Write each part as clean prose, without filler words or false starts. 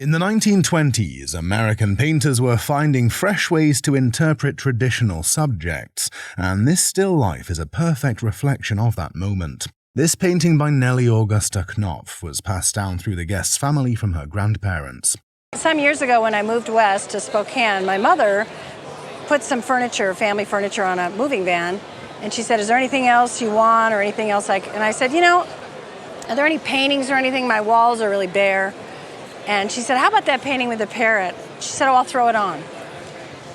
In the 1920s, American painters were finding fresh ways to interpret traditional subjects, and this still life is a perfect reflection of that moment. This painting by Nellie Augusta Knopf was passed down through the guest's family from her grandparents. Some years ago when I moved west to Spokane, my mother put some furniture, family furniture, on a moving van, and she said, "Is there anything else you want or anything else and I said, are there any paintings or anything? My walls are really bare." And she said, "How about that painting with the parrot?" She said, "Oh, I'll throw it on."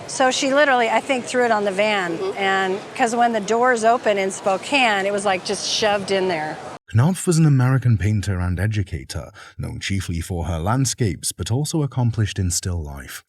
So she literally, I think, threw it on the van. And because when the doors open in Spokane, it was like just shoved in there. Knopf was an American painter and educator, known chiefly for her landscapes, but also accomplished in still life.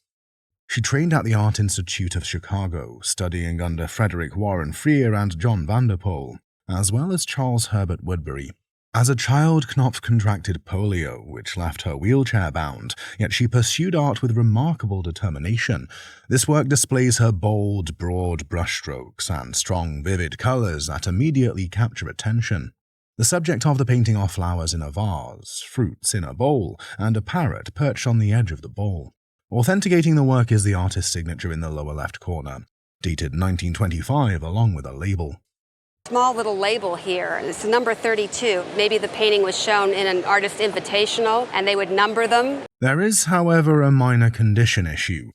She trained at the Art Institute of Chicago, studying under Frederick Warren Freer and John Vanderpoel, as well as Charles Herbert Woodbury. As a child, Knopf contracted polio, which left her wheelchair-bound, yet she pursued art with remarkable determination. This work displays her bold, broad brushstrokes and strong, vivid colors that immediately capture attention. The subject of the painting are flowers in a vase, fruits in a bowl, and a parrot perched on the edge of the bowl. Authenticating the work is the artist's signature in the lower left corner, dated 1925 along with a label. Small little label here. It's number 32. Maybe the painting was shown in an artist invitational and they would number them. There is, however, a minor condition issue.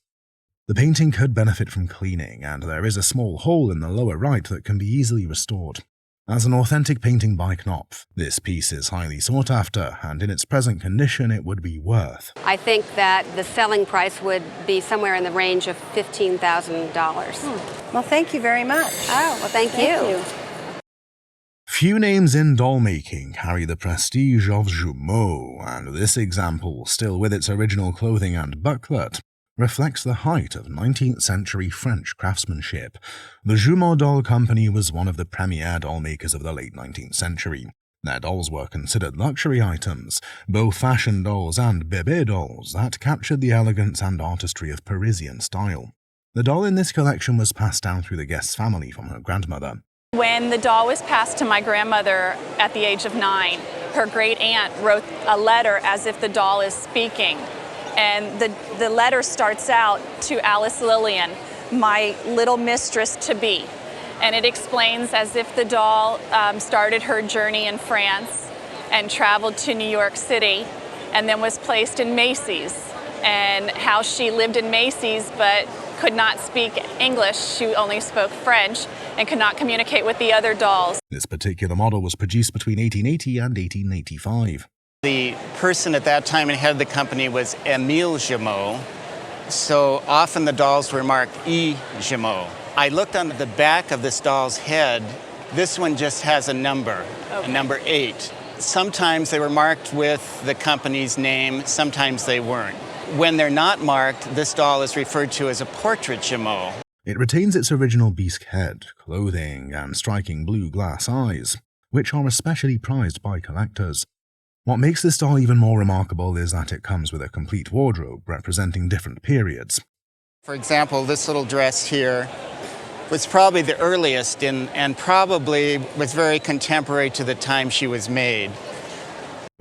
The painting could benefit from cleaning, and there is a small hole in the lower right that can be easily restored. As an authentic painting by Knopf, this piece is highly sought after, and in its present condition it would be worth. I think that the selling price would be somewhere in the range of $15,000. Well, thank you very much. Oh, well, thank you. Few names in doll-making carry the prestige of Jumeau, and this example, still with its original clothing and bucklet, reflects the height of 19th century French craftsmanship. The Jumeau Doll Company was one of the premier doll makers of the late 19th century. Their dolls were considered luxury items, both fashion dolls and bébé dolls that captured the elegance and artistry of Parisian style. The doll in this collection was passed down through the guest's family from her grandmother. When the doll was passed to my grandmother at the age of 9, her great aunt wrote a letter as if the doll is speaking. And the letter starts out to Alice Lillian, my little mistress-to-be. And it explains as if the doll started her journey in France and traveled to New York City and then was placed in Macy's, and how she lived in Macy's but could not speak English. She only spoke French and could not communicate with the other dolls. This particular model was produced between 1880 and 1885. The person at that time and head of the company was Émile Jumeau, so often the dolls were marked E. Jumeau. I looked on the back of this doll's head. This one just has a number, a number 8. Sometimes they were marked with the company's name, sometimes they weren't. When they're not marked, this doll is referred to as a portrait Jumeau. It retains its original bisque head, clothing, and striking blue glass eyes, which are especially prized by collectors. What makes this doll even more remarkable is that it comes with a complete wardrobe representing different periods. For example, this little dress here was probably the earliest and probably was very contemporary to the time she was made.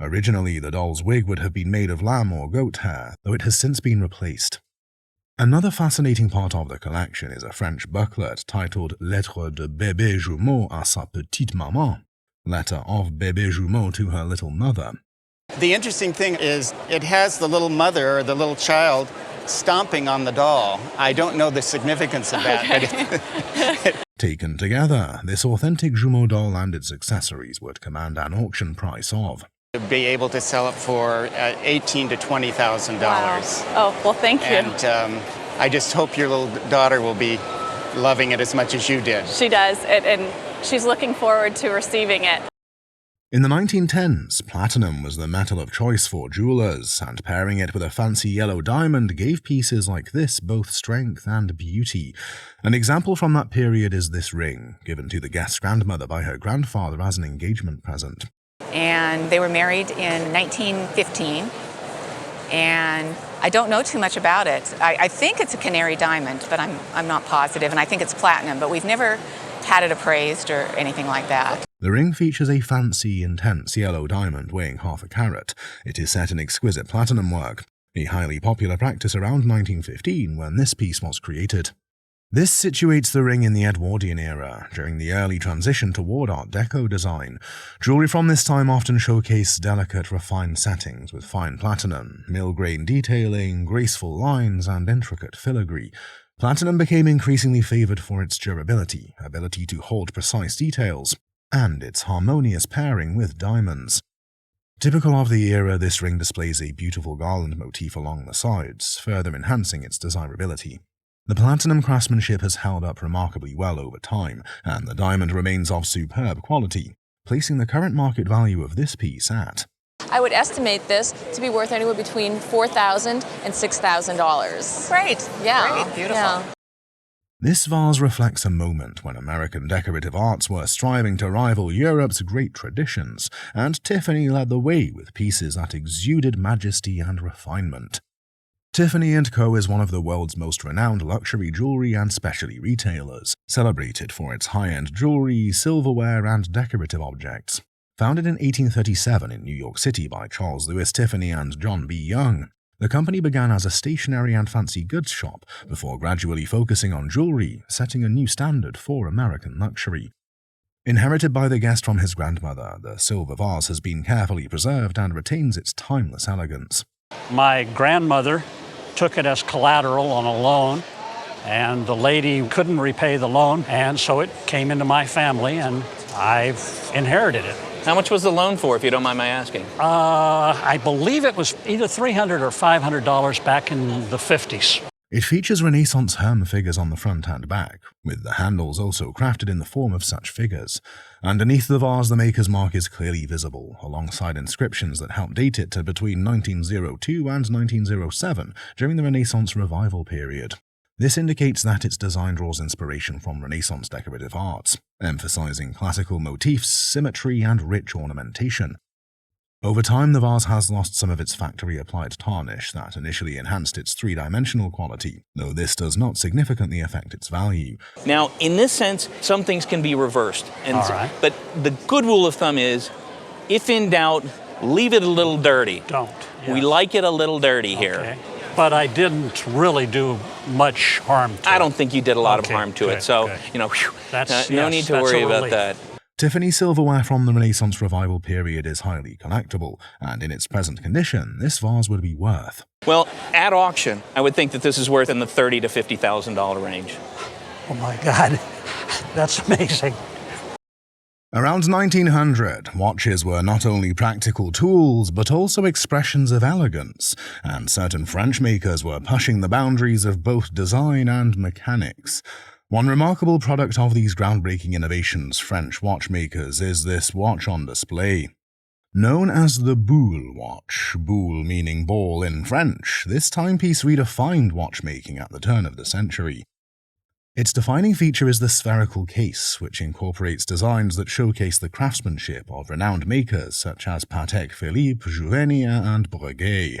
Originally, the doll's wig would have been made of lamb or goat hair, though it has since been replaced. Another fascinating part of the collection is a French booklet titled Lettre de bébé jumeau à sa petite maman, letter of bébé jumeau to her little mother. The interesting thing is it has the little mother or the little child stomping on the doll. I don't know the significance of that. But Taken together, this authentic Jumeau doll and its accessories would command an auction price of be able to sell it for $18,000 to $20,000. Wow. Oh, well, thank you. And I just hope your little daughter will be loving it as much as you did. She does, and she's looking forward to receiving it. In the 1910s, platinum was the metal of choice for jewelers, and pairing it with a fancy yellow diamond gave pieces like this both strength and beauty. An example from that period is this ring, given to the guest's grandmother by her grandfather as an engagement present. And they were married in 1915, and I don't know too much about it. I think it's a canary diamond, but I'm not positive, and I think it's platinum, but we've never had it appraised or anything like that. The ring features a fancy, intense yellow diamond weighing half a carat. It is set in exquisite platinum work. a highly popular practice around 1915 when this piece was created. This situates the ring in the Edwardian era, during the early transition toward Art Deco design. Jewelry from this time often showcased delicate, refined settings with fine platinum, mill-grain detailing, graceful lines, and intricate filigree. Platinum became increasingly favored for its durability, ability to hold precise details, and its harmonious pairing with diamonds. Typical of the era, this ring displays a beautiful garland motif along the sides, further enhancing its desirability. The platinum craftsmanship has held up remarkably well over time, and the diamond remains of superb quality, placing the current market value of this piece at... I would estimate this to be worth anywhere between $4,000 and $6,000. Great. Yeah. Great. Beautiful. Yeah. This vase reflects a moment when American decorative arts were striving to rival Europe's great traditions, and Tiffany led the way with pieces that exuded majesty and refinement. Tiffany & Co. is one of the world's most renowned luxury jewelry and specialty retailers, celebrated for its high-end jewelry, silverware, and decorative objects. Founded in 1837 in New York City by Charles Louis Tiffany and John B. Young, the company began as a stationery and fancy goods shop before gradually focusing on jewelry, setting a new standard for American luxury. Inherited by the guest from his grandmother, the silver vase has been carefully preserved and retains its timeless elegance. My grandmother took it as collateral on a loan, and the lady couldn't repay the loan, and so it came into my family, and I've inherited it. How much was the loan for, if you don't mind my asking? I believe it was either $300 or $500 back in the 50s. It features Renaissance herm figures on the front and back, with the handles also crafted in the form of such figures. Underneath the vase, the maker's mark is clearly visible, alongside inscriptions that help date it to between 1902 and 1907, during the Renaissance revival period. This indicates that its design draws inspiration from Renaissance decorative arts, emphasizing classical motifs, symmetry, and rich ornamentation. Over time, the vase has lost some of its factory-applied tarnish that initially enhanced its three-dimensional quality, though this does not significantly affect its value. Now, in this sense, some things can be reversed. All right. But the good rule of thumb is, if in doubt, leave it a little dirty. Don't. Yes. We like it a little dirty here. Okay. But I didn't really do much harm to it. I don't think you did a lot of Okay, harm to good, it, so, good. whew, no need to worry about that. Tiffany silverware from the Renaissance revival period is highly collectible, and in its present condition, this vase would be worth... Well, at auction, I would think that this is worth in the $30,000 to $50,000 range. Oh my God, that's amazing. Around 1900, watches were not only practical tools, but also expressions of elegance, and certain French makers were pushing the boundaries of both design and mechanics. One remarkable product of these groundbreaking innovations French watchmakers is this watch on display. Known as the boule watch, boule meaning ball in French, this timepiece redefined watchmaking at the turn of the century. Its defining feature is the spherical case, which incorporates designs that showcase the craftsmanship of renowned makers such as Patek Philippe, Jouvenir, and Breguet.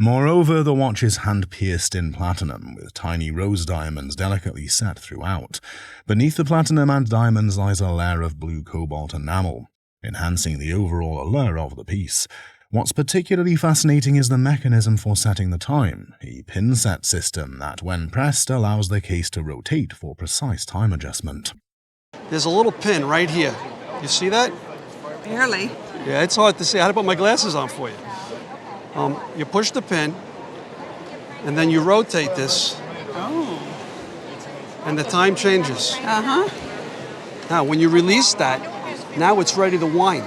Moreover, the watch is hand-pierced in platinum, with tiny rose diamonds delicately set throughout. Beneath the platinum and diamonds lies a layer of blue cobalt enamel, enhancing the overall allure of the piece. What's particularly fascinating is the mechanism for setting the time, a pin-set system that, when pressed, allows the case to rotate for precise time adjustment. There's a little pin right here. You see that? Barely. Yeah, it's hard to see. I had to put my glasses on for you. You push the pin, and then you rotate this. Oh. And the time changes. Uh-huh. Now, when you release that, now it's ready to wind.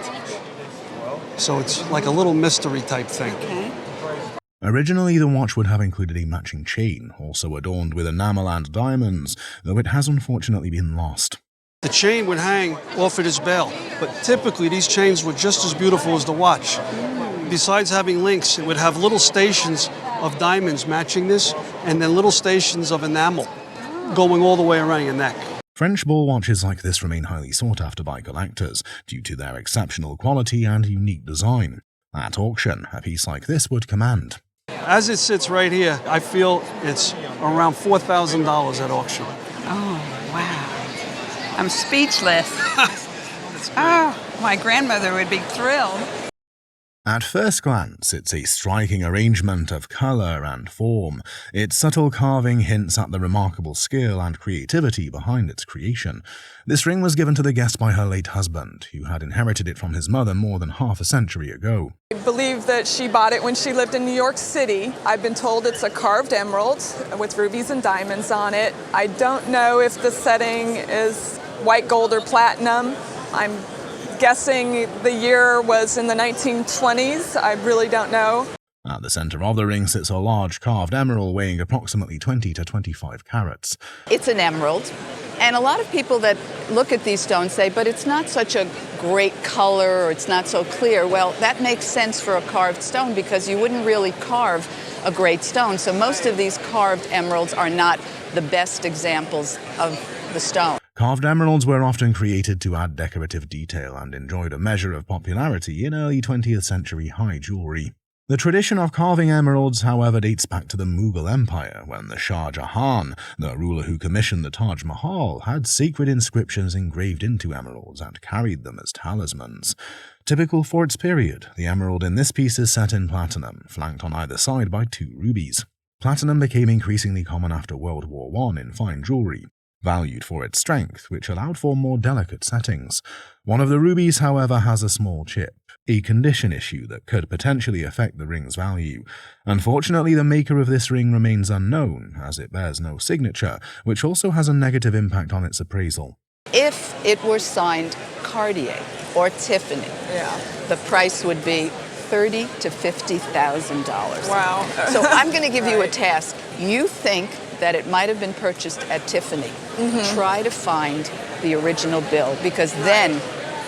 So it's like a little mystery type thing. Okay. Originally, the watch would have included a matching chain, also adorned with enamel and diamonds, though it has unfortunately been lost. The chain would hang off at its bell, but typically these chains were just as beautiful as the watch. Besides having links, it would have little stations of diamonds matching this, and then little stations of enamel going all the way around your neck. French ball watches like this remain highly sought after by collectors due to their exceptional quality and unique design. At auction, a piece like this would command. As it sits right here, I feel it's around $4,000 at auction. Oh, wow. I'm speechless. Oh, my grandmother would be thrilled. At first glance, it's a striking arrangement of color and form. Its subtle carving hints at the remarkable skill and creativity behind its creation. This ring was given to the guest by her late husband, who had inherited it from his mother more than half a century ago. I believe that she bought it when she lived in New York City. I've been told it's a carved emerald with rubies and diamonds on it. I don't know if the setting is white gold or platinum. I'm guessing the year was in the 1920s. I really don't know. At the center of the ring sits a large carved emerald weighing approximately 20 to 25 carats. It's an emerald, and a lot of people that look at these stones say, but it's not such a great color or it's not so clear. Well, that makes sense for a carved stone because you wouldn't really carve a great stone. So most of these carved emeralds are not the best examples of the stone. Carved emeralds were often created to add decorative detail and enjoyed a measure of popularity in early 20th century high jewelry. The tradition of carving emeralds, however, dates back to the Mughal Empire, when the Shah Jahan, the ruler who commissioned the Taj Mahal, had sacred inscriptions engraved into emeralds and carried them as talismans. Typical for its period, the emerald in this piece is set in platinum, flanked on either side by 2 rubies. Platinum became increasingly common after World War I in fine jewelry, valued for its strength, which allowed for more delicate settings. One of the rubies, however, has a small chip, a condition issue that could potentially affect the ring's value. Unfortunately, the maker of this ring remains unknown, as it bears no signature, which also has a negative impact on its appraisal. If it were signed Cartier or Tiffany, the price would be $30,000 to $50,000. Wow. So I'm going to give you a task. You think that it might have been purchased at Tiffany. Try to find the original bill, because then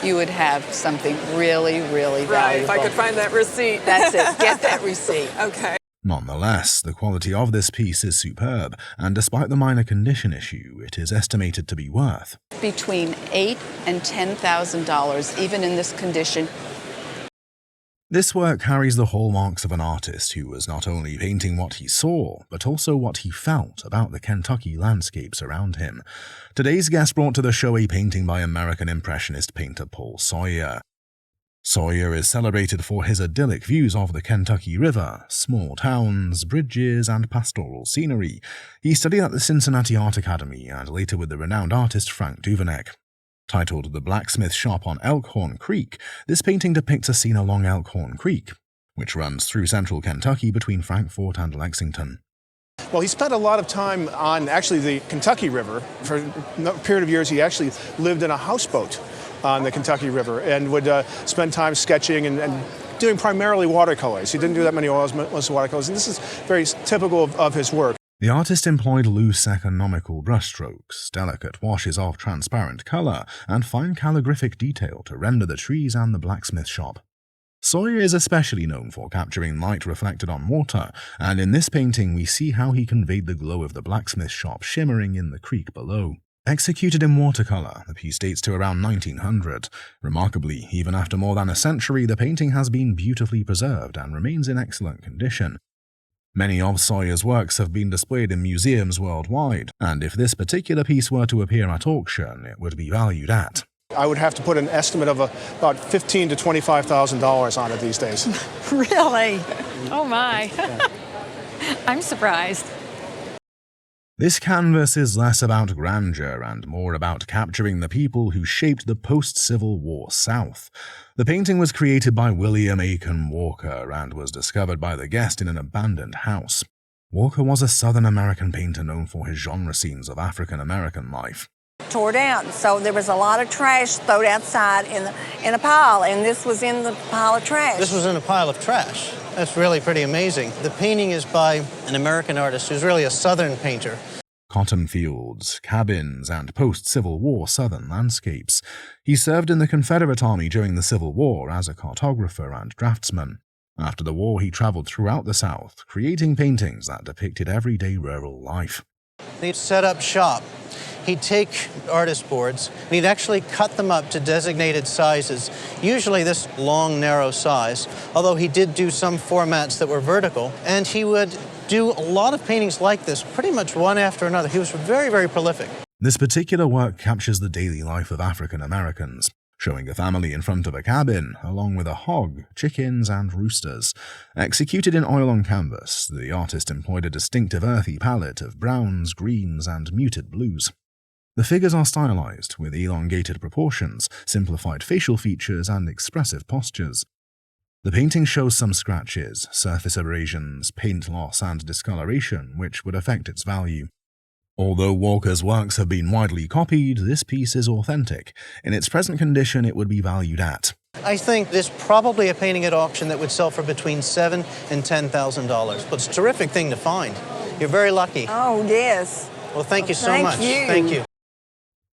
you would have something really, really valuable. Right, if I could find that receipt. That's it. Get that receipt. Okay. Nonetheless, the quality of this piece is superb, and despite the minor condition issue, it is estimated to be worth between $8,000 and $10,000, even in this condition. This work carries the hallmarks of an artist who was not only painting what he saw, but also what he felt about the Kentucky landscapes around him. Today's guest brought to the show a painting by American Impressionist painter Paul Sawyer. Sawyer is celebrated for his idyllic views of the Kentucky River, small towns, bridges, and pastoral scenery. He studied at the Cincinnati Art Academy and later with the renowned artist Frank Duveneck. Titled The Blacksmith Shop on Elkhorn Creek, this painting depicts a scene along Elkhorn Creek, which runs through central Kentucky between Frankfort and Lexington. Well, he spent a lot of time on actually the Kentucky River. For a period of years, he actually lived in a houseboat on the Kentucky River and would spend time sketching and doing primarily watercolors. He didn't do that many oils, most watercolors, and this is very typical of his work. The artist employed loose economical brushstrokes, delicate washes of transparent color, and fine calligraphic detail to render the trees and the blacksmith shop. Sawyer is especially known for capturing light reflected on water, and in this painting we see how he conveyed the glow of the blacksmith shop shimmering in the creek below. Executed in watercolor, the piece dates to around 1900. Remarkably, even after more than a century, the painting has been beautifully preserved and remains in excellent condition. Many of Sawyer's works have been displayed in museums worldwide, and if this particular piece were to appear at auction, it would be valued at. I would have to put an estimate of about $15,000 to $25,000 on it these days. Really? Oh my. I'm surprised. This canvas is less about grandeur and more about capturing the people who shaped the post-Civil War South. The painting was created by William Aiken Walker and was discovered by the guest in an abandoned house. Walker was a Southern American painter known for his genre scenes of African American life. Tore down, so there was a lot of trash thrown outside in a pile, and this was in the pile of trash. This was in a pile of trash. That's really pretty amazing. The painting is by an American artist who's really a Southern painter. Cotton fields, cabins, and post-Civil War Southern landscapes. He served in the Confederate Army during the Civil War as a cartographer and draftsman. After the war, he traveled throughout the South, creating paintings that depicted everyday rural life. He'd set up shop. He'd take artist boards, and he'd actually cut them up to designated sizes, usually this long, narrow size, although he did do some formats that were vertical, and he would do a lot of paintings like this, pretty much one after another. He was very, very prolific. This particular work captures the daily life of African Americans, showing a family in front of a cabin, along with a hog, chickens, and roosters. Executed in oil on canvas, the artist employed a distinctive earthy palette of browns, greens, and muted blues. The figures are stylized, with elongated proportions, simplified facial features, and expressive postures. The painting shows some scratches, surface abrasions, paint loss, and discoloration, which would affect its value. Although Walker's works have been widely copied, this piece is authentic. In its present condition, it would be valued at. I think there's probably a painting at auction that would sell for between $7,000 and $10,000. But it's a terrific thing to find. You're very lucky. Oh, yes. Well, thank you so much. Thank you.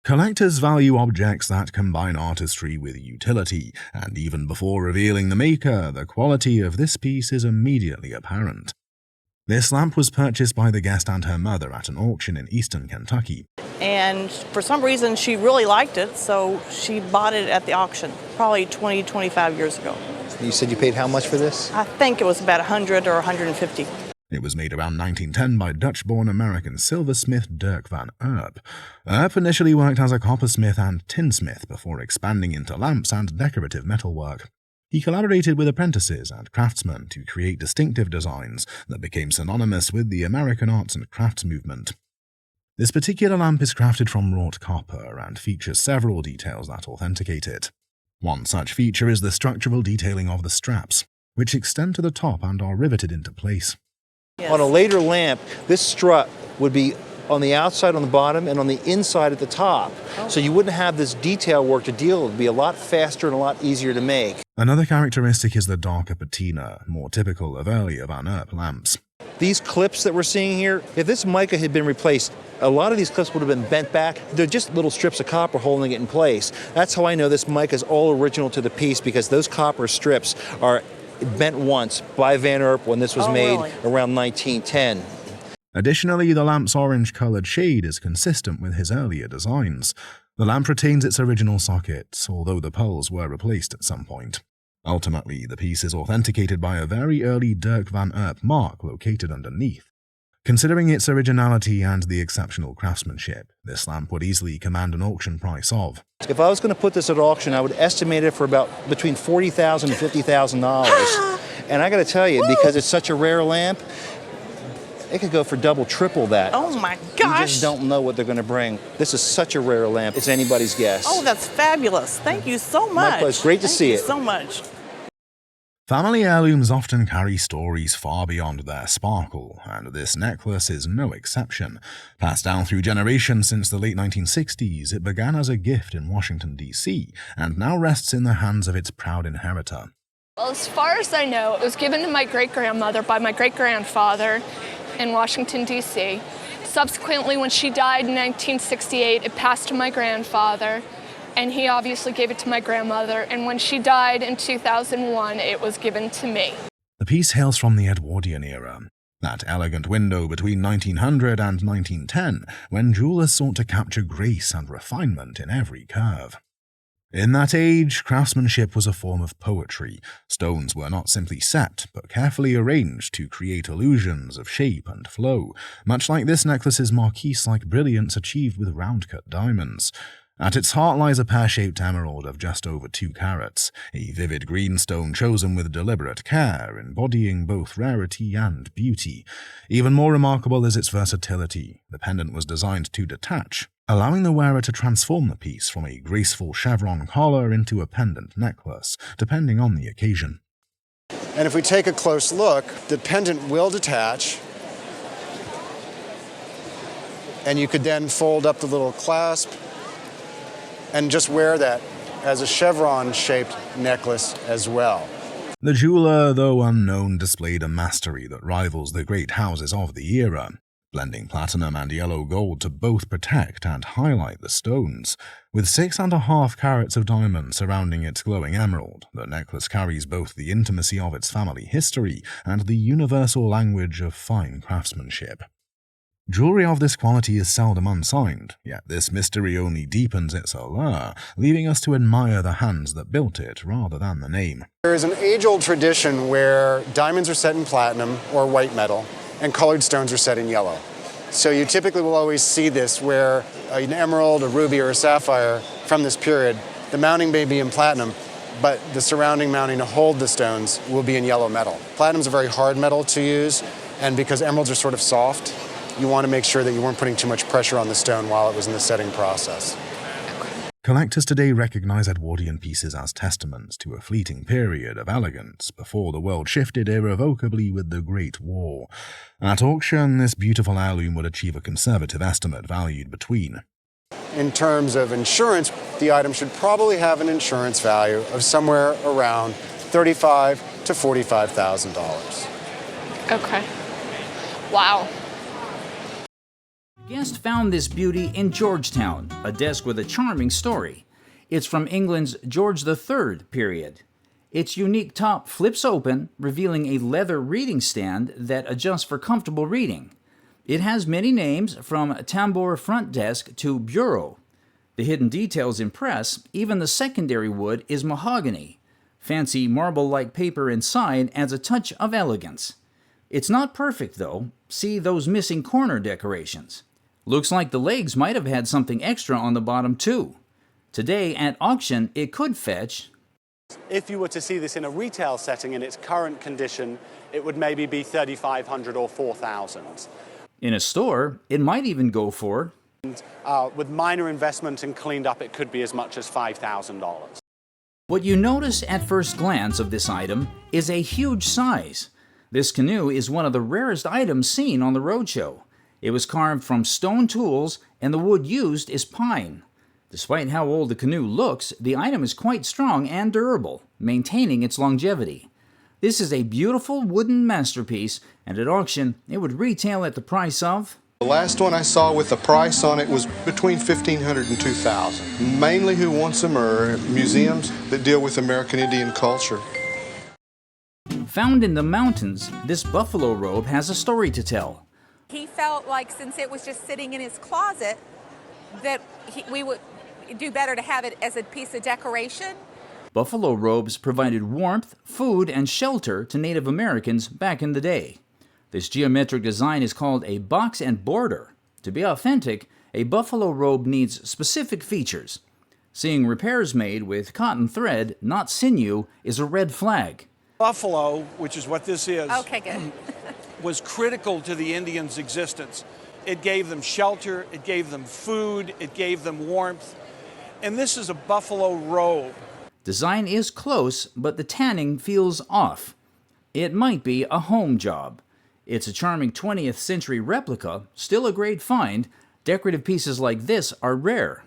Collectors value objects that combine artistry with utility, and even before revealing the maker, the quality of this piece is immediately apparent. This lamp was purchased by the guest and her mother at an auction in eastern Kentucky. And for some reason, she really liked it, so she bought it at the auction, probably 20, 25 years ago. You said you paid how much for this? I think it was about 100 or 150. It was made around 1910 by Dutch-born American silversmith Dirk van Erp. Erp initially worked as a coppersmith and tinsmith before expanding into lamps and decorative metalwork. He collaborated with apprentices and craftsmen to create distinctive designs that became synonymous with the American arts and crafts movement. This particular lamp is crafted from wrought copper and features several details that authenticate it. One such feature is the structural detailing of the straps, which extend to the top and are riveted into place. Yes. On a later lamp, this strut would be on the outside on the bottom and on the inside at the top. Oh. So you wouldn't have this detail work to deal with. It would be a lot faster and a lot easier to make. Another characteristic is the darker patina, more typical of earlier Van Erp lamps. These clips that we're seeing here, if this mica had been replaced, a lot of these clips would have been bent back. They're just little strips of copper holding it in place. That's how I know this mica is all original to the piece, because those copper strips are bent once by Van Erp when this was made around 1910. Additionally, the lamp's orange-colored shade is consistent with his earlier designs. The lamp retains its original sockets, although the poles were replaced at some point. Ultimately, the piece is authenticated by a very early Dirk van Erp mark located underneath. Considering its originality and the exceptional craftsmanship, this lamp would easily command an auction price of. If I was going to put this at auction, I would estimate it for about between $40,000 and $50,000. And I got to tell you, because it's such a rare lamp, it could go for double, triple that. Oh my gosh! You just don't know what they're going to bring. This is such a rare lamp, it's anybody's guess. Oh, that's fabulous. Thank you so much. My pleasure. Great to see it. Thank you so much. Family heirlooms often carry stories far beyond their sparkle, and this necklace is no exception. Passed down through generations since the late 1960s, it began as a gift in Washington, D.C., and now rests in the hands of its proud inheritor. Well, as far as I know, it was given to my great-grandmother by my great-grandfather in Washington, D.C. Subsequently, when she died in 1968, it passed to my grandfather, and he obviously gave it to my grandmother, and when she died in 2001, it was given to me. The piece hails from the Edwardian era, that elegant window between 1900 and 1910, when jewelers sought to capture grace and refinement in every curve. In that age, craftsmanship was a form of poetry. Stones were not simply set, but carefully arranged to create illusions of shape and flow, much like this necklace's marquise-like brilliance achieved with round-cut diamonds. At its heart lies a pear-shaped emerald of just over 2 carats, a vivid green stone chosen with deliberate care, embodying both rarity and beauty. Even more remarkable is its versatility. The pendant was designed to detach, allowing the wearer to transform the piece from a graceful chevron collar into a pendant necklace, depending on the occasion. And if we take a close look, the pendant will detach, and you could then fold up the little clasp and just wear that as a chevron-shaped necklace as well. The jeweler, though unknown, displayed a mastery that rivals the great houses of the era, blending platinum and yellow gold to both protect and highlight the stones. With 6.5 carats of diamond surrounding its glowing emerald, the necklace carries both the intimacy of its family history and the universal language of fine craftsmanship. Jewelry of this quality is seldom unsigned, yet this mystery only deepens its allure, leaving us to admire the hands that built it rather than the name. There is an age-old tradition where diamonds are set in platinum or white metal, and colored stones are set in yellow. So you typically will always see this where an emerald, a ruby, or a sapphire from this period The mounting may be in platinum, but the surrounding mounting to hold the stones will be in yellow metal. Platinum's a very hard metal to use, and because emeralds are sort of soft, you want to make sure that you weren't putting too much pressure on the stone while it was in the setting process. Collectors today recognize Edwardian pieces as testaments to a fleeting period of elegance before the world shifted irrevocably with the Great War. At auction, this beautiful heirloom would achieve a conservative estimate valued between. In terms of insurance, the item should probably have an insurance value of somewhere around $35,000 to $45,000. Okay. Wow. Guest found this beauty in Georgetown, a desk with a charming story. It's from England's George III period. Its unique top flips open, revealing a leather reading stand that adjusts for comfortable reading. It has many names, from tambour front desk to bureau. The hidden details impress. Even the secondary wood is mahogany. Fancy marble-like paper inside adds a touch of elegance. It's not perfect, though. See those missing corner decorations. Looks like the legs might have had something extra on the bottom, too. Today, at auction, it could fetch... If you were to see this in a retail setting in its current condition, it would maybe be $3,500 or $4,000. In a store, it might even go for... with minor investment and cleaned up, it could be as much as $5,000. What you notice at first glance of this item is a huge size. This canoe is one of the rarest items seen on the roadshow. It was carved from stone tools, and the wood used is pine. Despite how old the canoe looks, the item is quite strong and durable, maintaining its longevity. This is a beautiful wooden masterpiece, and at auction, it would retail at the price of... The last one I saw with the price on it was between $1,500 and $2,000. Mainly who wants them are museums that deal with American Indian culture. Found in the mountains, this buffalo robe has a story to tell. He felt like since it was just sitting in his closet that we would do better to have it as a piece of decoration. Buffalo robes provided warmth, food, and shelter to Native Americans back in the day. This geometric design is called a box and border. To be authentic, a buffalo robe needs specific features. Seeing repairs made with cotton thread, not sinew, is a red flag. Buffalo, which is what this is, okay, good. was critical to the Indians' existence. It gave them shelter, it gave them food, it gave them warmth. And this is a buffalo robe. Design is close, but the tanning feels off. It might be a home job. It's a charming 20th century replica, still a great find. Decorative pieces like this are rare.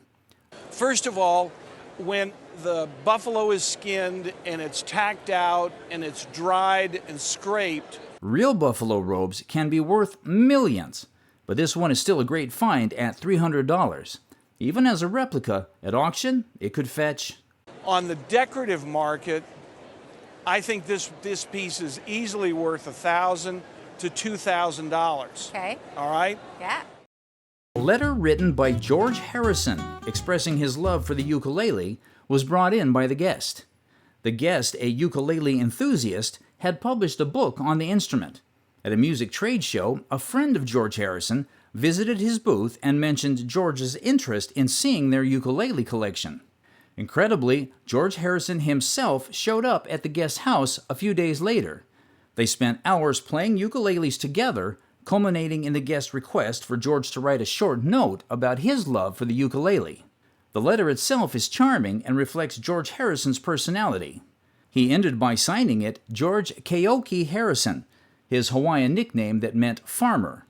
First of all, when the buffalo is skinned and it's tacked out and it's dried and scraped. Real buffalo robes can be worth millions, but this one is still a great find at $300. Even as a replica, at auction, it could fetch... On the decorative market, I think this piece is easily worth $1,000 to $2,000. Okay. All right? Yeah. A letter written by George Harrison expressing his love for the ukulele was brought in by the guest. The guest, a ukulele enthusiast, had published a book on the instrument. At a music trade show, a friend of George Harrison visited his booth and mentioned George's interest in seeing their ukulele collection. Incredibly, George Harrison himself showed up at the guest's house a few days later. They spent hours playing ukuleles together, culminating in the guest's request for George to write a short note about his love for the ukulele. The letter itself is charming and reflects George Harrison's personality. He ended by signing it George Keoki Harrison, his Hawaiian nickname that meant farmer.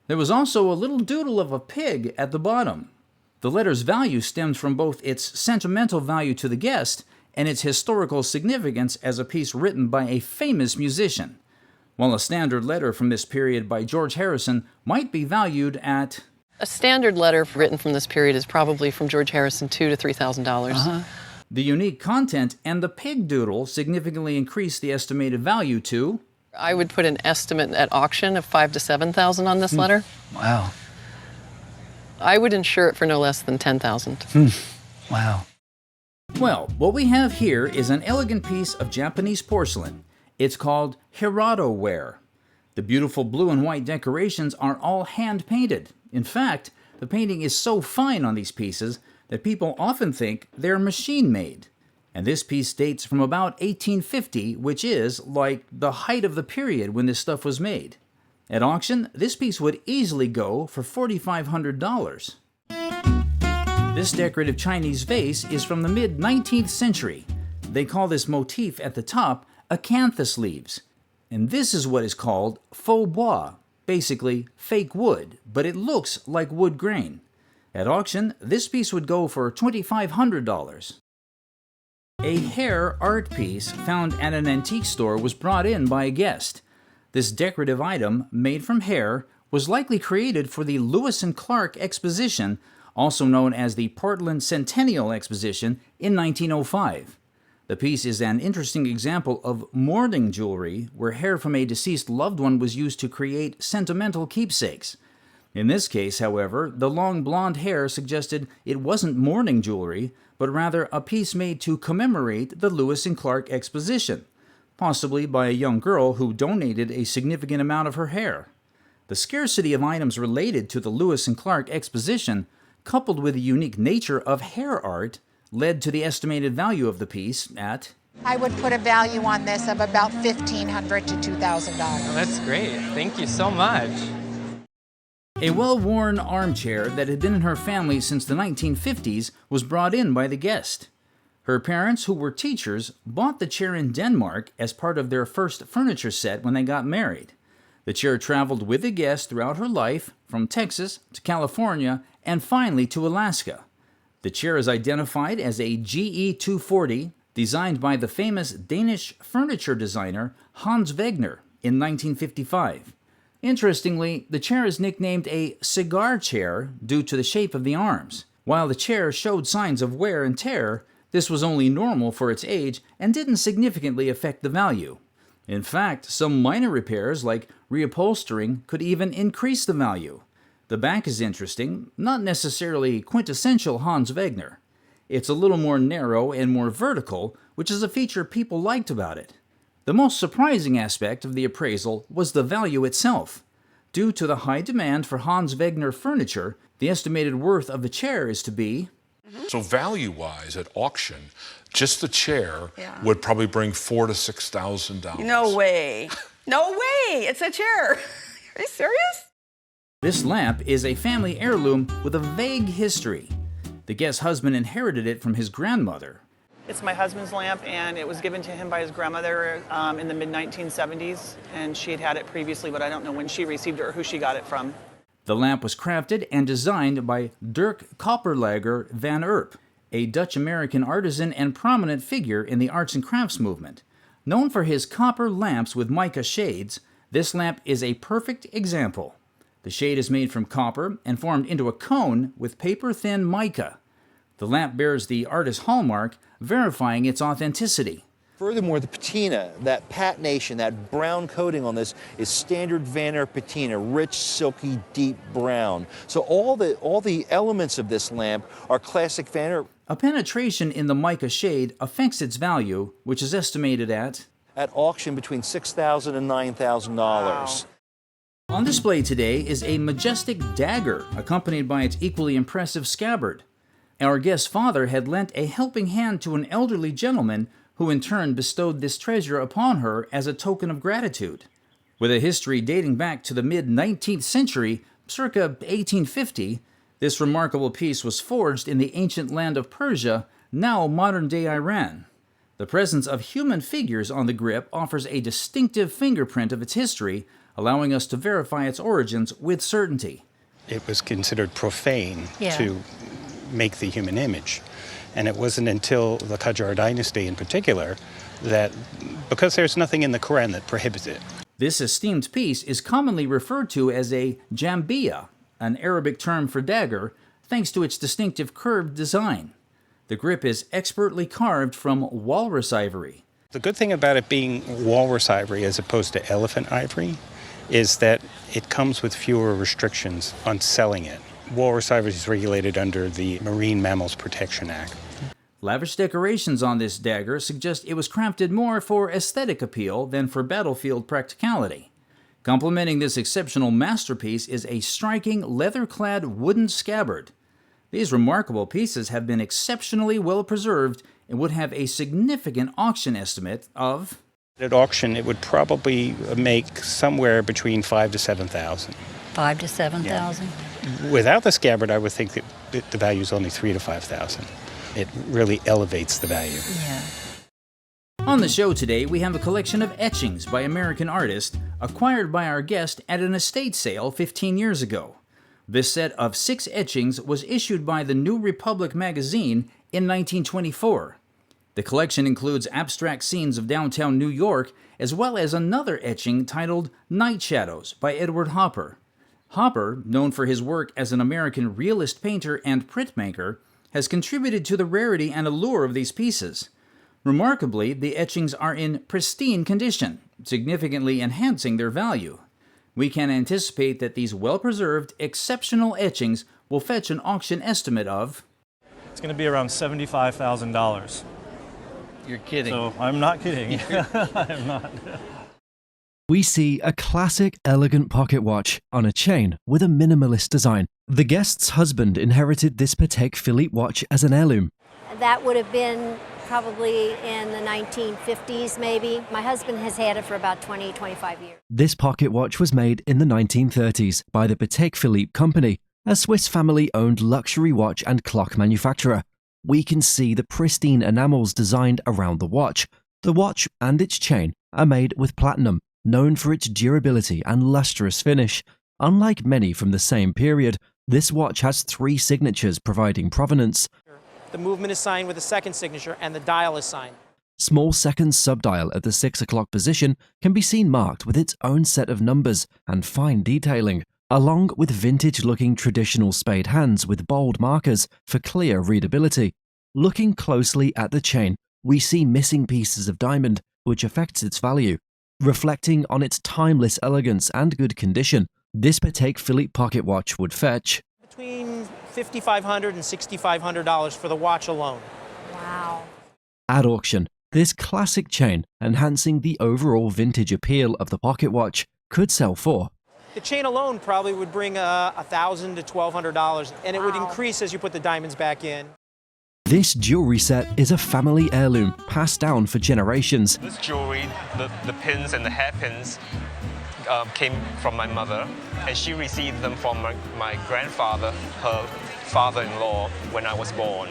There was also a little doodle of a pig at the bottom. The letter's value stems from both its sentimental value to the guest and its historical significance as a piece written by a famous musician, while a standard letter from this period by George Harrison might be valued at... A standard letter written from this period is probably from George Harrison $2,000 to $3,000. The unique content and the pig doodle significantly increase the estimated value to... I would put an estimate at auction of $5,000 to $7,000 on this letter. Wow. I would insure it for no less than $10,000. Wow. Well, what we have here is an elegant piece of Japanese porcelain. It's called Hirado ware. The beautiful blue and white decorations are all hand-painted. In fact, the painting is so fine on these pieces that people often think they're machine-made. And this piece dates from about 1850, which is, like, the height of the period when this stuff was made. At auction, this piece would easily go for $4,500. This decorative Chinese vase is from the mid-19th century. They call this motif at the top acanthus leaves. And this is what is called faux bois, basically fake wood, but it looks like wood grain. At auction, this piece would go for $2,500. A hair art piece found at an antique store was brought in by a guest. This decorative item, made from hair, was likely created for the Lewis and Clark Exposition, also known as the Portland Centennial Exposition, in 1905. The piece is an interesting example of mourning jewelry, where hair from a deceased loved one was used to create sentimental keepsakes. In this case, however, the long blonde hair suggested it wasn't mourning jewelry, but rather a piece made to commemorate the Lewis and Clark Exposition, possibly by a young girl who donated a significant amount of her hair. The scarcity of items related to the Lewis and Clark Exposition, coupled with the unique nature of hair art, led to the estimated value of the piece at... I would put a value on this of about $1,500 to $2,000. Oh, that's great. Thank you so much. A well-worn armchair that had been in her family since the 1950s was brought in by the guest. Her parents, who were teachers, bought the chair in Denmark as part of their first furniture set when they got married. The chair traveled with the guest throughout her life, from Texas to California, and finally to Alaska. The chair is identified as a GE 240, designed by the famous Danish furniture designer Hans Wegner in 1955. Interestingly, the chair is nicknamed a cigar chair due to the shape of the arms. While the chair showed signs of wear and tear, this was only normal for its age and didn't significantly affect the value. In fact, some minor repairs like reupholstering could even increase the value. The back is interesting, not necessarily quintessential Hans Wegner. It's a little more narrow and more vertical, which is a feature people liked about it. The most surprising aspect of the appraisal was the value itself. Due to the high demand for Hans Wegner furniture, the estimated worth of the chair is to be... So value-wise, at auction, just the chair would probably bring $4,000 to $6,000. No way. No way. It's a chair. Are you serious? This lamp is a family heirloom with a vague history. The guest's husband inherited it from his grandmother. It's my husband's lamp, and it was given to him by his grandmother in the mid-1970s, and she had had it previously, but I don't know when she received it or who she got it from. The lamp was crafted and designed by Dirk Kopperlager van Erp, a Dutch-American artisan and prominent figure in the arts and crafts movement. Known for his copper lamps with mica shades, this lamp is a perfect example. The shade is made from copper and formed into a cone with paper-thin mica. The lamp bears the artist's hallmark, verifying its authenticity. Furthermore, the patina, that patination, that brown coating on this is standard Van Erp patina, rich, silky, deep brown. So all the elements of this lamp are classic Van Erp. A penetration in the mica shade affects its value, which is estimated at auction between $6,000 and $9,000. Wow. On display today is a majestic dagger, accompanied by its equally impressive scabbard. Our guest's father had lent a helping hand to an elderly gentleman who in turn bestowed this treasure upon her as a token of gratitude. With a history dating back to the mid-19th century, circa 1850, this remarkable piece was forged in the ancient land of Persia, now modern-day Iran. The presence of human figures on the grip offers a distinctive fingerprint of its history, allowing us to verify its origins with certainty. It was considered profane to make the human image. And it wasn't until the Qajar dynasty in particular that, because there's nothing in the Quran that prohibits it. This esteemed piece is commonly referred to as a jambiya, an Arabic term for dagger, thanks to its distinctive curved design. The grip is expertly carved from walrus ivory. The good thing about it being walrus ivory as opposed to elephant ivory is that it comes with fewer restrictions on selling it. Walrus ivory is regulated under the Marine Mammals Protection Act. Lavish decorations on this dagger suggest it was crafted more for aesthetic appeal than for battlefield practicality. Complementing this exceptional masterpiece is a striking leather-clad wooden scabbard. These remarkable pieces have been exceptionally well preserved and would have a significant auction estimate of... At auction, it would probably make somewhere between $5,000 to $7,000. $5,000 to $7,000. Yeah. Without the scabbard, I would think that the value is only $3,000 to $5,000. It really elevates the value. Yeah. On the show today, we have a collection of etchings by American artists acquired by our guest at an estate sale 15 years ago. This set of 6 etchings was issued by the New Republic magazine in 1924. The collection includes abstract scenes of downtown New York, as well as another etching titled Night Shadows by Edward Hopper. Hopper, known for his work as an American realist painter and printmaker, has contributed to the rarity and allure of these pieces. Remarkably, the etchings are in pristine condition, significantly enhancing their value. We can anticipate that these well-preserved, exceptional etchings will fetch an auction estimate of... It's going to be around $75,000. You're kidding. So I'm not kidding. I'm not. We see a classic, elegant pocket watch on a chain with a minimalist design. The guest's husband inherited this Patek Philippe watch as an heirloom. That would have been probably in the 1950s, maybe. My husband has had it for about 20, 25 years. This pocket watch was made in the 1930s by the Patek Philippe Company, a Swiss family-owned luxury watch and clock manufacturer. We can see the pristine enamels designed around the watch. The watch and its chain are made with platinum, known for its durability and lustrous finish. Unlike many from the same period, this watch has 3 signatures providing provenance. The movement is signed with a second signature and the dial is signed. Small second subdial at the 6 o'clock position can be seen marked with its own set of numbers and fine detailing, along with vintage-looking traditional spade hands with bold markers for clear readability. Looking closely at the chain, we see missing pieces of diamond, which affects its value. Reflecting on its timeless elegance and good condition, this Patek Philippe pocket watch would fetch Between $5,500 and $6,500 for the watch alone. Wow. at auction. This classic chain, enhancing the overall vintage appeal of the pocket watch, could sell for The chain alone probably would bring $1,000 to $1,200, and it would increase as you put the diamonds back in. This jewelry set is a family heirloom passed down for generations. This jewelry, the pins and the hairpins, came from my mother, and she received them from my grandfather, her father-in-law, when I was born.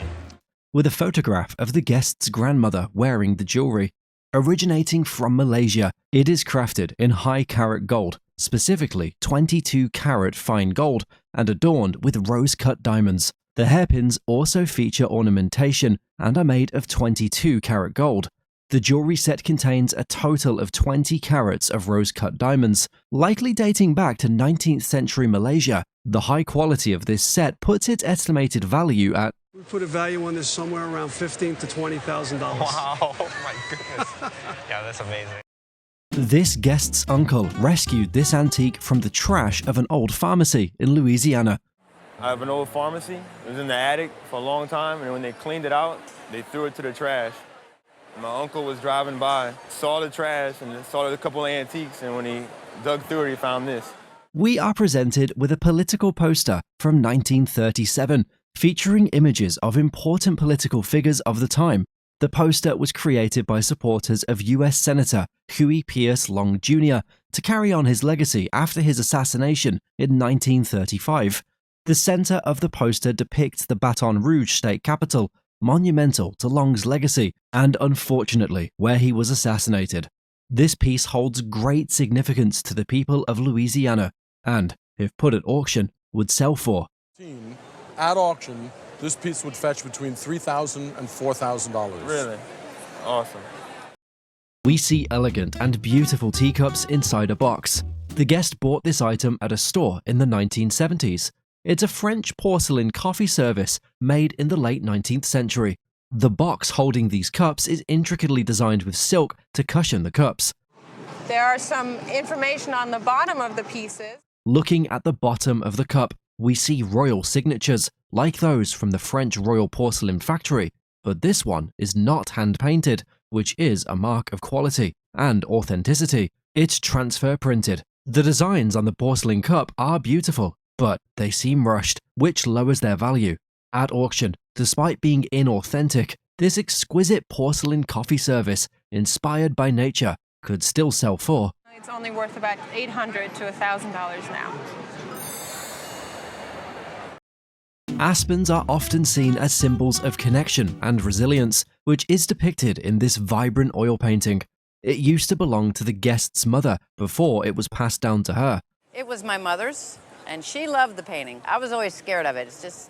With a photograph of the guest's grandmother wearing the jewelry. Originating from Malaysia, it is crafted in high-carat gold, specifically 22-carat fine gold, and adorned with rose-cut diamonds. The hairpins also feature ornamentation and are made of 22-carat gold. The jewelry set contains a total of 20 carats of rose-cut diamonds, likely dating back to 19th century Malaysia. The high quality of this set puts its estimated value at... We put a value on this somewhere around $15,000 to $20,000. Wow, my goodness. Yeah, that's amazing. This guest's uncle rescued this antique from the trash of an old pharmacy in Louisiana. I have an old pharmacy. It was in the attic for a long time, and when they cleaned it out, they threw it to the trash. My uncle was driving by, saw the trash, and saw a couple of antiques, and when he dug through it, he found this. We are presented with a political poster from 1937, featuring images of important political figures of the time. The poster was created by supporters of U.S. Senator Huey Pierce Long Jr. to carry on his legacy after his assassination in 1935. The center of the poster depicts the Baton Rouge state capitol, monumental to Long's legacy and, unfortunately, where he was assassinated. This piece holds great significance to the people of Louisiana and, if put at auction, would sell for. At auction, this piece would fetch between $3,000 and $4,000. Really? Awesome. We see elegant and beautiful teacups inside a box. The guest bought this item at a store in the 1970s. It's a French porcelain coffee service made in the late 19th century. The box holding these cups is intricately designed with silk to cushion the cups. There are some information on the bottom of the pieces. Looking at the bottom of the cup, we see royal signatures, like those from the French Royal Porcelain Factory, but this one is not hand-painted, which is a mark of quality and authenticity. It's transfer printed. The designs on the porcelain cup are beautiful, but they seem rushed, which lowers their value. At auction, despite being inauthentic, this exquisite porcelain coffee service, inspired by nature, could still sell for It's only worth about $800 to $1,000 now. Aspens are often seen as symbols of connection and resilience, which is depicted in this vibrant oil painting. It used to belong to the guest's mother before it was passed down to her. It was my mother's, and she loved the painting. I was always scared of it. It's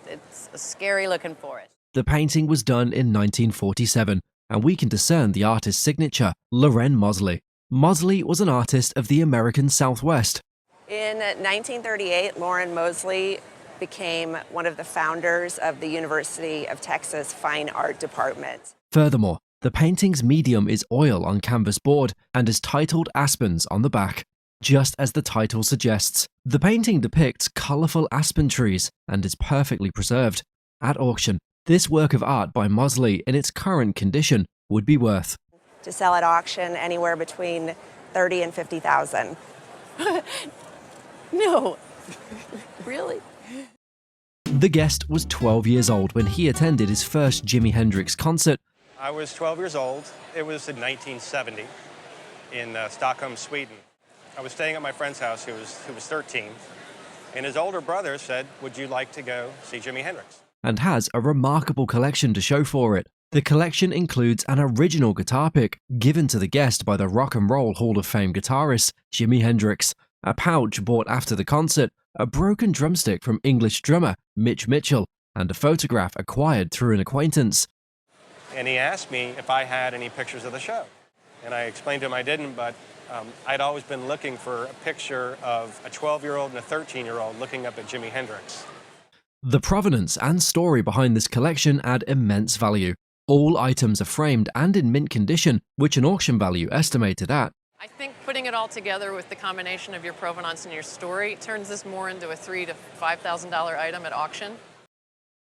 scary looking for it. The painting was done in 1947, and we can discern the artist's signature, Loren Mosley. Mosley was an artist of the American Southwest. In 1938, Loren Mosley became one of the founders of the University of Texas Fine Art Department. Furthermore, the painting's medium is oil on canvas board and is titled Aspens on the back. Just as the title suggests, the painting depicts colorful aspen trees and is perfectly preserved. At auction, this work of art by Mosley in its current condition would be worth To sell at auction anywhere between $30,000 and $50,000. No, really? The guest was 12 years old when he attended his first Jimi Hendrix concert. I was 12 years old. It was in 1970 in Stockholm, Sweden. I was staying at my friend's house who was 13, and his older brother said, "Would you like to go see Jimi Hendrix?" And has a remarkable collection to show for it. The collection includes an original guitar pick given to the guest by the Rock and Roll Hall of Fame guitarist Jimi Hendrix, a pouch bought after the concert, a broken drumstick from English drummer Mitch Mitchell, and a photograph acquired through an acquaintance. And he asked me if I had any pictures of the show. And I explained to him I didn't, but I'd always been looking for a picture of a 12-year-old and a 13-year-old looking up at Jimi Hendrix. The provenance and story behind this collection add immense value. All items are framed and in mint condition, which an auction value estimated at I think putting it all together with the combination of your provenance and your story turns this more into a $3,000 to $5,000 item at auction.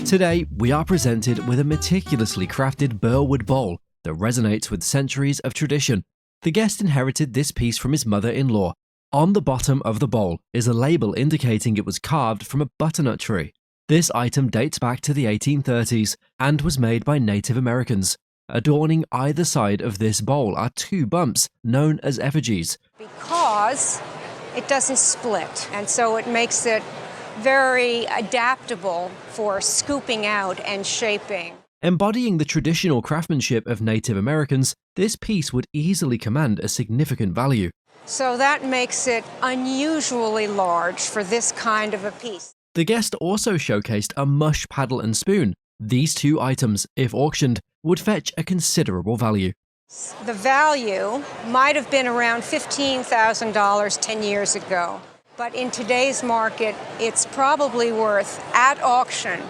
Today, we are presented with a meticulously crafted burlwood bowl that resonates with centuries of tradition. The guest inherited this piece from his mother-in-law. On the bottom of the bowl is a label indicating it was carved from a butternut tree. This item dates back to the 1830s and was made by Native Americans. Adorning either side of this bowl are two bumps known as effigies. Because it doesn't split, and so it makes it very adaptable for scooping out and shaping. Embodying the traditional craftsmanship of Native Americans, this piece would easily command a significant value. So that makes it unusually large for this kind of a piece. The guest also showcased a mush paddle and spoon. These two items, if auctioned, would fetch a considerable value. The value might have been around $15,000 10 years ago, but in today's market, it's probably worth, at auction,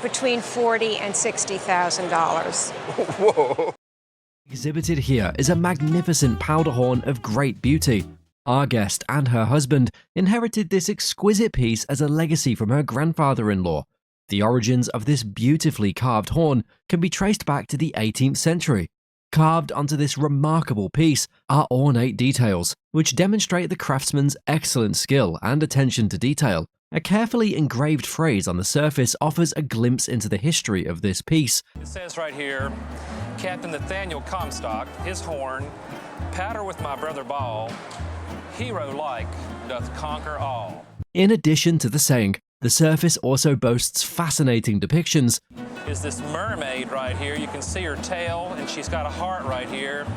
between $40,000 and $60,000. Whoa! Exhibited here is a magnificent powder horn of great beauty. Our guest and her husband inherited this exquisite piece as a legacy from her grandfather-in-law. The origins of this beautifully carved horn can be traced back to the 18th century. Carved onto this remarkable piece are ornate details, which demonstrate the craftsman's excellent skill and attention to detail. A carefully engraved phrase on the surface offers a glimpse into the history of this piece. It says right here, Captain Nathaniel Comstock, his horn, powder with my brother Ball, hero-like doth conquer all. In addition to the saying, the surface also boasts fascinating depictions. Is this mermaid right here. You can see her tail, and she's got a heart right here.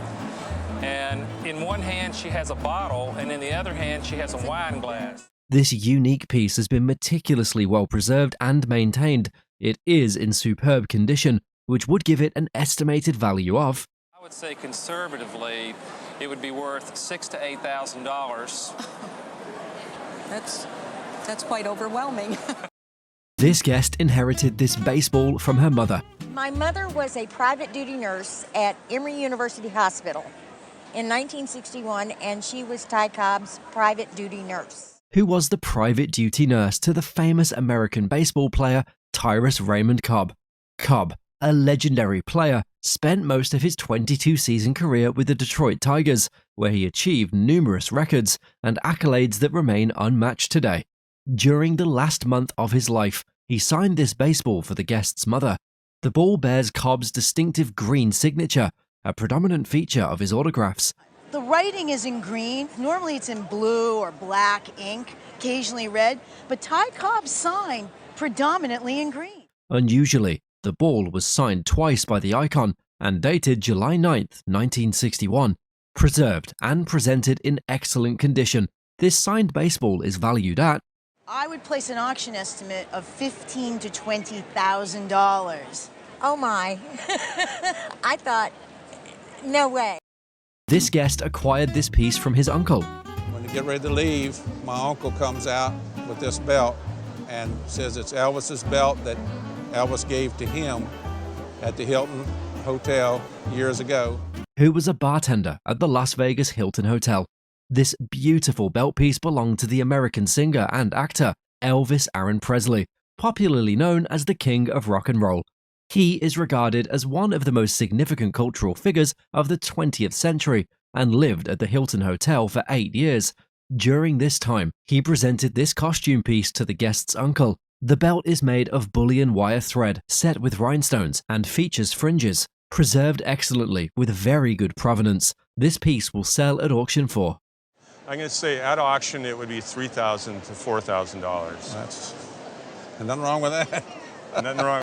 And in one hand, she has a bottle, and in the other hand, she has a wine glass. This unique piece has been meticulously well preserved and maintained. It is in superb condition, which would give it an estimated value of, I would say conservatively, it would be worth $6,000 to $8,000. That's quite overwhelming. This guest inherited this baseball from her mother. My mother was a private duty nurse at Emory University Hospital in 1961, and she was Ty Cobb's private duty nurse. Who was the private duty nurse to the famous American baseball player Tyrus Raymond Cobb. Cobb, a legendary player, spent most of his 22-season career with the Detroit Tigers, where he achieved numerous records and accolades that remain unmatched today. During the last month of his life, he signed this baseball for the guest's mother. The ball bears Cobb's distinctive green signature, a predominant feature of his autographs. The writing is in green. Normally it's in blue or black ink, occasionally red, but Ty Cobb's sign predominantly in green. Unusually, the ball was signed twice by the icon and dated July 9th, 1961. Preserved and presented in excellent condition, this signed baseball is valued at I would place an auction estimate of $15,000 to $20,000. Oh my. I thought, no way. This guest acquired this piece from his uncle. When they get ready to leave, my uncle comes out with this belt and says it's Elvis's belt that Elvis gave to him at the Hilton Hotel years ago. Who was a bartender at the Las Vegas Hilton Hotel. This beautiful belt piece belonged to the American singer and actor Elvis Aaron Presley, popularly known as the King of Rock and Roll. He is regarded as one of the most significant cultural figures of the 20th century and lived at the Hilton Hotel for 8 years. During this time, he presented this costume piece to the guest's uncle. The belt is made of bullion wire thread set with rhinestones and features fringes. Preserved excellently with very good provenance, this piece will sell at auction for I'm going to say at auction it would be $3,000 to $4,000. That's nothing wrong with that. Nothing wrong.